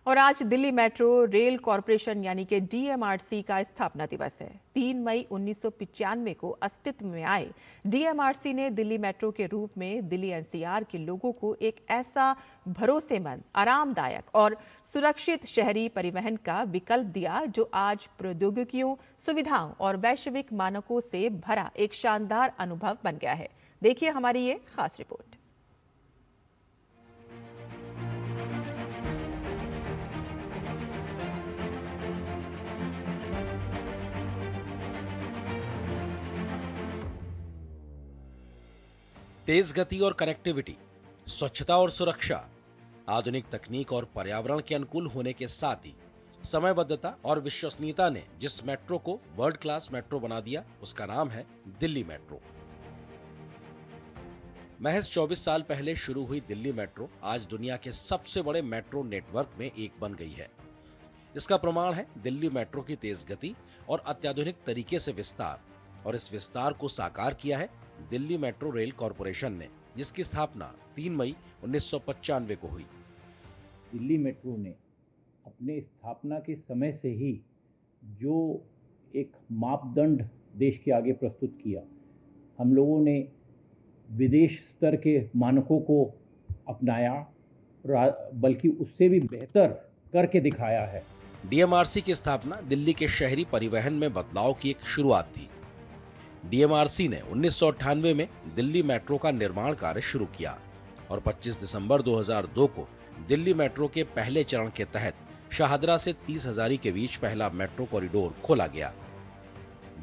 और आज Delhi metro rail corporation यानी कि डीएमआरसी का स्थापना दिवस है। 3 मई 1995 को अस्तित्व में आए डीएमआरसी ने दिल्ली मेट्रो के रूप में दिल्ली एनसीआर के लोगों को एक ऐसा भरोसेमंद, आरामदायक और सुरक्षित शहरी परिवहन का विकल्प दिया जो आज प्रौद्योगिकियों, सुविधाओं और वैश्विक मानकों से भरा एक शानदार अनुभव बन गया है। देखिए हमारी ये खास रिपोर्ट। तेज गति और कनेक्टिविटी, स्वच्छता और सुरक्षा, आधुनिक तकनीक और पर्यावरण के अनुकूल होने के साथ ही समयबद्धता और विश्वसनीयता ने जिस मेट्रो को वर्ल्ड क्लास मेट्रो बना दिया, उसका नाम है दिल्ली मेट्रो। महज 24 साल पहले शुरू हुई दिल्ली मेट्रो आज दुनिया के सबसे बड़े मेट्रो नेटवर्क में एक बन गई है। इसका प्रमाण है दिल्ली मेट्रो की तेज गति और अत्याधुनिक तरीके से विस्तार, और इस विस्तार को साकार किया है दिल्ली मेट्रो रेल कॉरपोरेशन ने, जिसकी स्थापना 3 मई 1995 को हुई। दिल्ली मेट्रो ने अपने स्थापना के समय से ही जो एक मापदंड देश के आगे प्रस्तुत किया, हम लोगों ने विदेश स्तर के मानकों को अपनाया, बल्कि उससे भी बेहतर करके दिखाया है। डीएमआरसी की स्थापना दिल्ली के शहरी परिवहन में बदलाव की एक शुरुआत थी। डीएमआरसी ने 1998 में दिल्ली मेट्रो का निर्माण कार्य शुरू किया और 25 दिसंबर 2002 को दिल्ली मेट्रो के पहले चरण के तहत शाहदरा से 30 हजारी के बीच पहला मेट्रो कॉरिडोर खोला गया।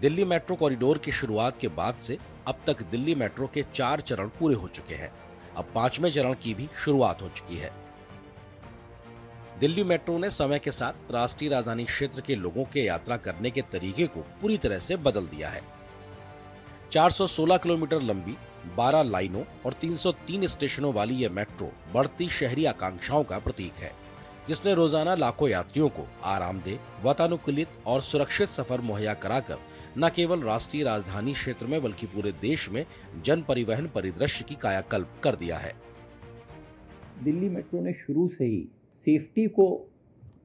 दिल्ली मेट्रो कॉरिडोर की शुरुआत के बाद से अब तक दिल्ली मेट्रो के 4 चरण पूरे हो चुके हैं। अब 5वें चरण की भी शुरुआत हो चुकी है। दिल्ली मेट्रो ने समय के साथ राष्ट्रीय राजधानी क्षेत्र के लोगों के यात्रा करने के तरीके को पूरी तरह से बदल दिया है। 416 किलोमीटर लंबी 12 लाइनों और 303 स्टेशनों वाली यह मेट्रो बढ़ती शहरी आकांक्षाओं का प्रतीक है, जिसने रोजाना लाखों यात्रियों को आरामदेह, वातानुकूलित और सुरक्षित सफर मुहैया कराकर न केवल राष्ट्रीय राजधानी क्षेत्र में बल्कि पूरे देश में जन परिवहन परिदृश्य की कायाकल्प कर दिया है। दिल्ली मेट्रो ने शुरू से ही सेफ्टी को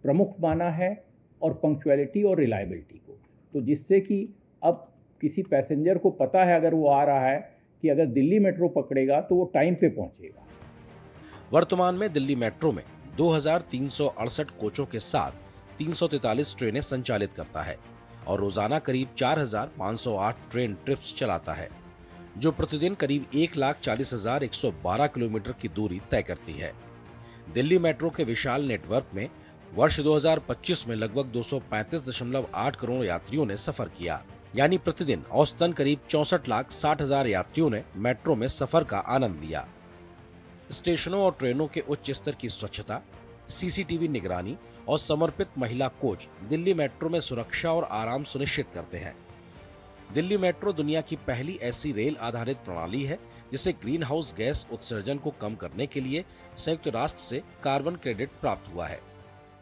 प्रमुख माना है और पंक्चुअलिटी और रिलायबिलिटी को, तो जिससे कि अब किसी पैसेंजर को पता है अगर वो आ रहा है कि अगर दिल्ली मेट्रो पकड़ेगा तो वो टाइम पे पहुंचेगा। वर्तमान में दिल्ली मेट्रो में 2368 कोचों के साथ 343 ट्रेनें संचालित करता है और रोजाना करीब 4508 ट्रेन ट्रिप्स चलाता है, जो प्रतिदिन करीब 1,40,112 किलोमीटर की दूरी तय करती है। दिल्ली मेट्रो के विशाल नेटवर्क में वर्ष 2025 में लगभग 235.8 करोड़ यात्रियों ने सफर किया, यानी प्रतिदिन औसतन करीब 64,60,000 यात्रियों ने मेट्रो में सफर का आनंद लिया। स्टेशनों और ट्रेनों के उच्च स्तर की स्वच्छता, सीसीटीवी निगरानी और समर्पित महिला कोच दिल्ली मेट्रो में सुरक्षा और आराम सुनिश्चित करते हैं। दिल्ली मेट्रो दुनिया की पहली ऐसी रेल आधारित प्रणाली है जिसे ग्रीन हाउस गैस उत्सर्जन को कम करने के लिए संयुक्त राष्ट्र से कार्बन क्रेडिट प्राप्त हुआ है।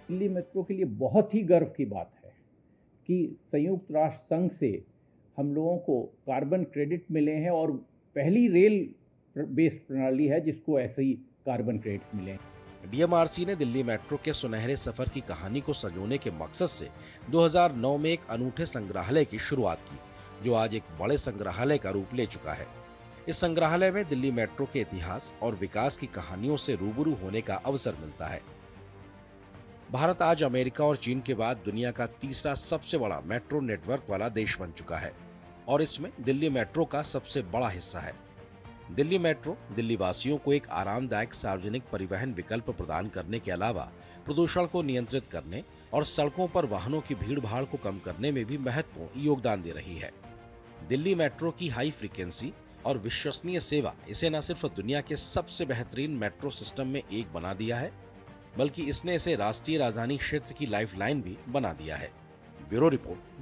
दिल्ली मेट्रो के लिए बहुत ही गर्व की बात है कि संयुक्त राष्ट्र संघ से हम लोगों को कार्बन क्रेडिट मिले हैं और पहली रेल बेस्ड प्रणाली है जिसको ऐसे ही कार्बन क्रेडिट्स मिले हैं। डीएमआरसी ने दिल्ली मेट्रो के सुनहरे सफर की कहानी को संजोने के मकसद से 2009 में एक अनूठे संग्रहालय की शुरुआत की, जो आज एक बड़े संग्रहालय का रूप ले चुका है। इस संग्रहालय में दिल्ली मेट्रो के इतिहास और विकास की कहानियों से रूबरू होने का अवसर मिलता है। भारत आज अमेरिका और चीन के बाद दुनिया का तीसरा सबसे बड़ा मेट्रो नेटवर्क वाला देश बन चुका है और इसमें दिल्ली मेट्रो का सबसे बड़ा हिस्सा है। दिल्ली मेट्रो दिल्ली वासियों को एक आरामदायक सार्वजनिक परिवहन विकल्प प्रदान करने के अलावा प्रदूषण को नियंत्रित करने और सड़कों पर वाहनों की भीड़-भाड़ को कम करने में भी महत्वपूर्ण योगदान दे रही है। दिल्ली मेट्रो की हाई फ्रीक्वेंसी और विश्वसनीय सेवा इसे न सिर्फ दुनिया के सबसे बेहतरीन मेट्रो सिस्टम में एक बना दिया है, बल्कि इसने इसे राष्ट्रीय राजधानी क्षेत्र की लाइफलाइन भी बना दिया है। Bureau report.